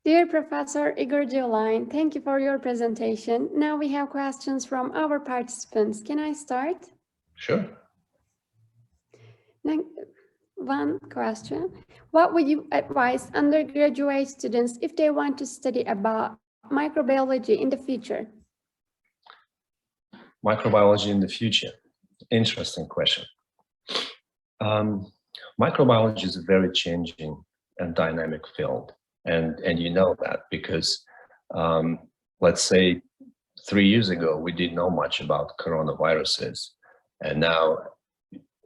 Dear Professor Igor Jouline, thank you for your presentation. Now we have questions from our participants. Can I start? Sure. One question. What would you advise undergraduate students if they want to study about microbiology in the future? Microbiology in the future. Interesting question. Microbiology is a very changing and dynamic field. And you know that because, let's say 3 years ago, we didn't know much about coronaviruses. And now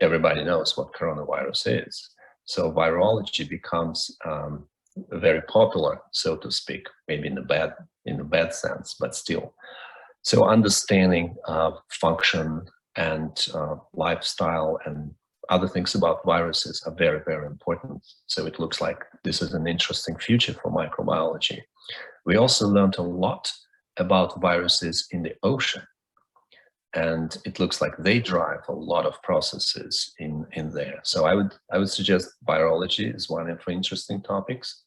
everybody knows what coronavirus is. So virology becomes very popular, so to speak, maybe in a bad sense, but still. So understanding function and lifestyle and other things about viruses are very, very important. So it looks like this is an interesting future for microbiology. We also learned a lot about viruses in the ocean. And it looks like they drive a lot of processes in there. So I would suggest virology is one of the interesting topics.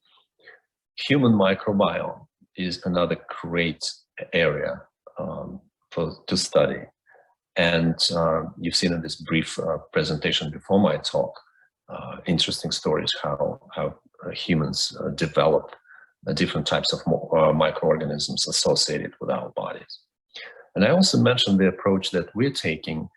Human microbiome is another great area to study. And you've seen in this brief presentation before my talk, interesting stories how humans develop different types of microorganisms associated with our bodies. And I also mentioned the approach that we're taking,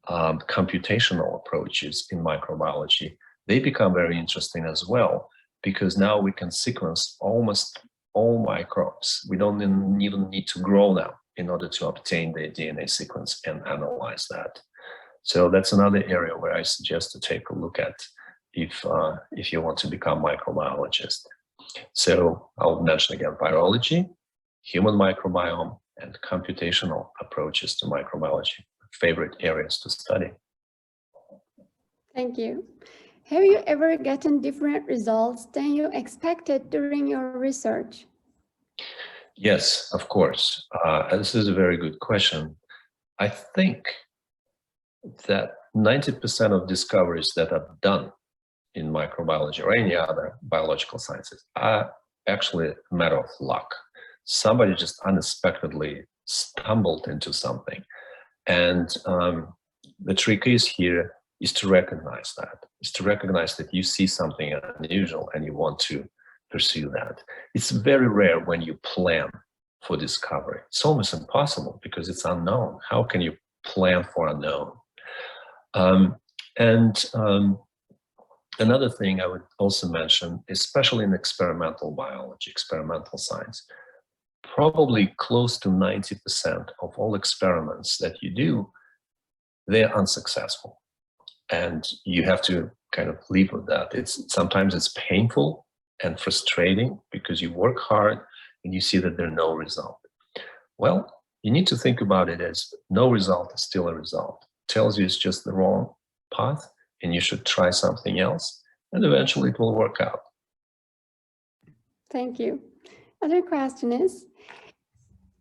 computational approaches in microbiology. They become very interesting as well, because now we can sequence almost all microbes. We don't even need to grow them in order to obtain their DNA sequence and analyze that. So that's another area where I suggest to take a look at if you want to become microbiologist. So I'll mention again virology, human microbiome, and computational approaches to microbiology, favorite areas to study. Thank you. Have you ever gotten different results than you expected during your research? Yes, of course. This is a very good question. I think that 90% of discoveries that are done in microbiology or any other biological sciences are actually a matter of luck. Somebody just unexpectedly stumbled into something. And the trick is here is to recognize that. Is to recognize that you see something unusual and you want to pursue that. It's very rare when you plan for discovery. It's almost impossible because it's unknown. How can you plan for unknown? Another thing I would also mention, especially in experimental biology, experimental science, probably close to 90% of all experiments that you do, they're unsuccessful. And you have to kind of live with that. Sometimes it's painful and frustrating because you work hard and you see that there's no result. Well, you need to think about it as no result is still a result. It tells you it's just the wrong path and you should try something else and eventually it will work out. Thank you. Other question is,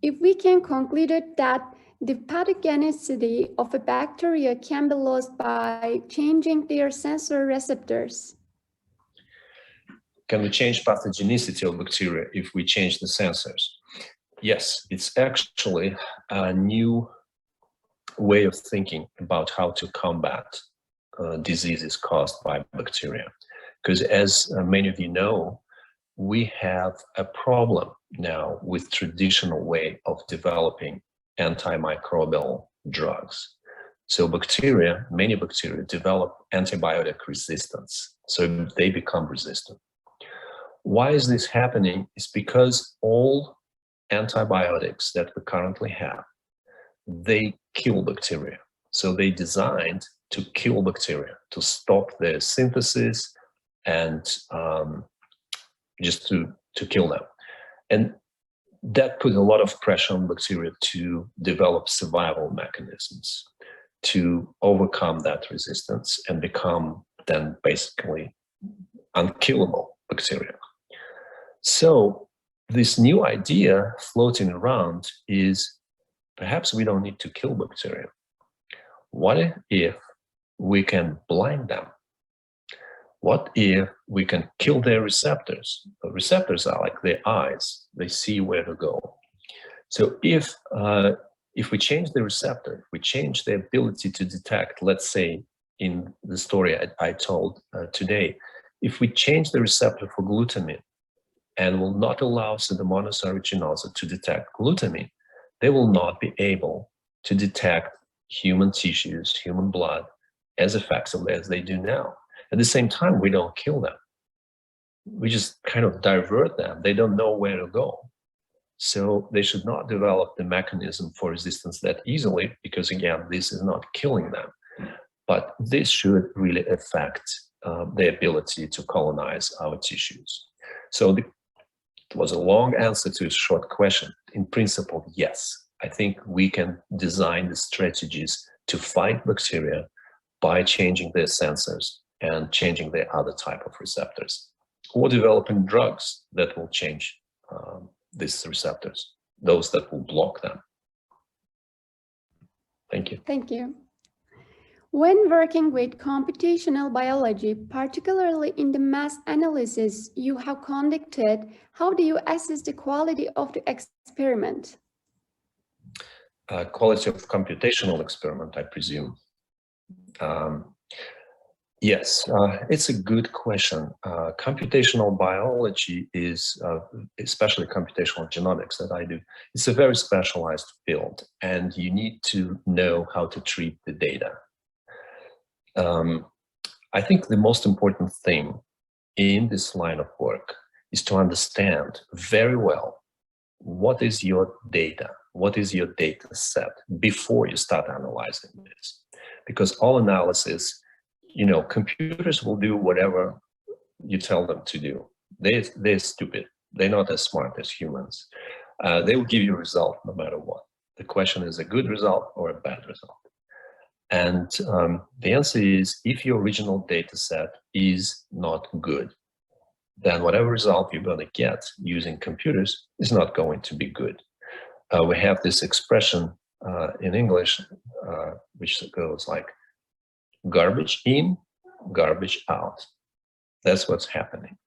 if we can conclude that the pathogenicity of a bacteria can be lost by changing their sensor receptors. Can we change pathogenicity of bacteria if we change the sensors? Yes, it's actually a new way of thinking about how to combat diseases caused by bacteria. Because as many of you know, we have a problem now with traditional way of developing antimicrobial drugs. So bacteria, many bacteria develop antibiotic resistance. So they become resistant. Why is this happening? It's because all antibiotics that we currently have, they kill bacteria. So they designed to kill bacteria, to stop their synthesis and just to kill them. And that put a lot of pressure on bacteria to develop survival mechanisms to overcome that resistance and become then basically unkillable bacteria. So this new idea floating around is perhaps we don't need to kill bacteria. What if we can blind them? What if we can kill their receptors. The receptors are like their eyes; they see where to go. So if we change the receptor, if we change the ability to detect, let's say in the story I told today, if we change the receptor for glutamine and will not allow Pseudomonas aeruginosa to detect glutamine, they will not be able to detect human tissues, human blood, as effectively as they do now. At the same time, we don't kill them. We just kind of divert them. They don't know where to go. So they should not develop the mechanism for resistance that easily, because again, this is not killing them. But this should really affect the ability to colonize our tissues. So it was a long answer to a short question. In principle, yes. I think we can design the strategies to fight bacteria by changing their sensors and changing their other type of receptors, or developing drugs that will change these receptors, those that will block them. Thank you. Thank you. When working with computational biology, particularly in the mass analysis you have conducted, how do you assess the quality of the experiment? Quality of computational experiment, I presume. Yes, it's a good question. Computational biology is, especially computational genomics that I do, it's a very specialized field, and you need to know how to treat the data. I think the most important thing in this line of work is to understand very well what is your data, what is your data set before you start analyzing this. Because all analysis, you know, computers will do whatever you tell them to do. They're stupid. They're not as smart as humans. They will give you a result no matter what. The question is a good result or a bad result. And the answer is, if your original data set is not good, then whatever result you're going to get using computers is not going to be good. We have this expression in English, which goes like, garbage in, garbage out. That's what's happening.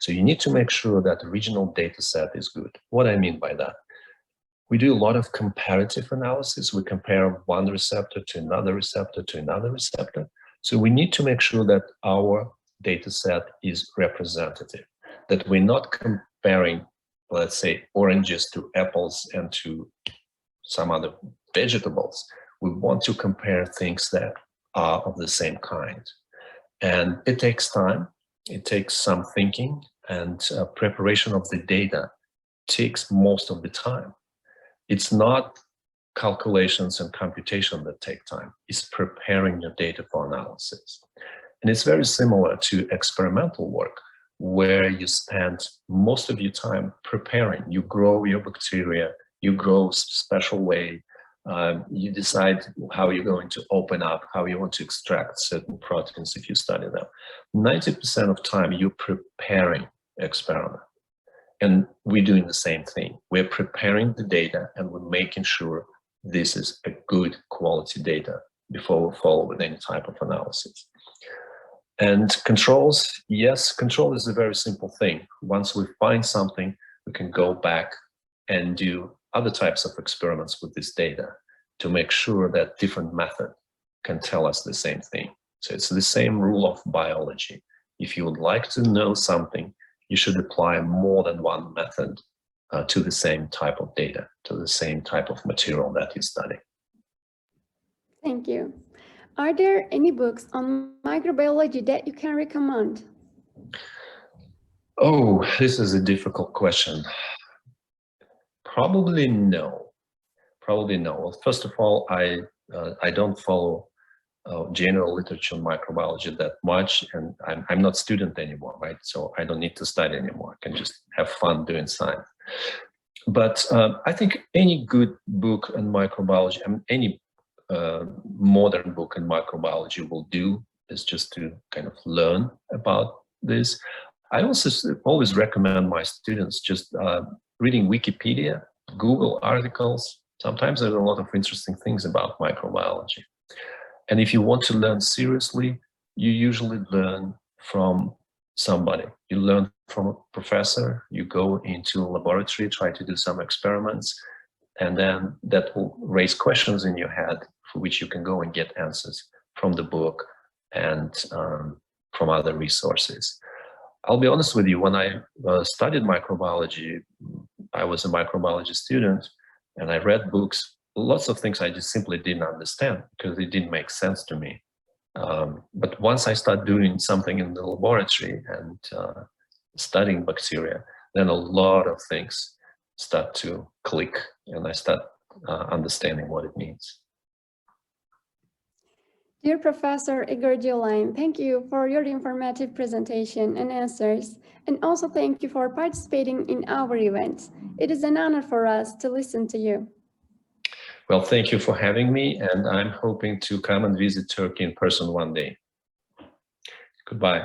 So you need to make sure that the original data set is good. What I mean by that, we do a lot of comparative analysis. We compare one receptor to another receptor to another receptor. So we need to make sure that our data set is representative, that we're not comparing, let's say, oranges to apples and to some other vegetables. We want to compare things that are of the same kind. And it takes time, it takes some thinking, and preparation of the data takes most of the time. It's not calculations and computation that take time, it's preparing your data for analysis. And it's very similar to experimental work, where you spend most of your time preparing. You grow your bacteria, you grow a special way, you decide how you're going to open up, how you want to extract certain proteins if you study them. 90% of time you're preparing experiment. And we're doing the same thing. We're preparing the data and we're making sure this is a good quality data before we follow with any type of analysis. And controls, yes, control is a very simple thing. Once we find something, we can go back and do other types of experiments with this data to make sure that different method can tell us the same thing. So it's the same rule of biology. If you would like to know something, you should apply more than one method to the same type of data, to the same type of material that you study. Thank you. Are there any books on microbiology that you can recommend? Oh, this is a difficult question. Probably no. Probably no. Well, first of all, I don't follow general literature on microbiology that much, and I'm not a student anymore, right? So I don't need to study anymore. I can just have fun doing science. But I think any good book on microbiology, I mean, any modern book in microbiology will do, is just to kind of learn about this. I also always recommend my students just reading Wikipedia, Google articles. Sometimes there's a lot of interesting things about microbiology. And if you want to learn seriously, you usually learn from somebody. You learn from a professor, you go into a laboratory, try to do some experiments, and then that will raise questions in your head for which you can go and get answers from the book and from other resources. I'll be honest with you, when I studied microbiology, I was a microbiology student, and I read books, lots of things I just simply didn't understand because it didn't make sense to me. But once I start doing something in the laboratory and studying bacteria, then a lot of things start to click, and I start understanding what it means. Dear Professor Igor Jouline, thank you for your informative presentation and answers, and also thank you for participating in our event. It is an honor for us to listen to you. Well, thank you for having me, and I'm hoping to come and visit Turkey in person one day. Goodbye.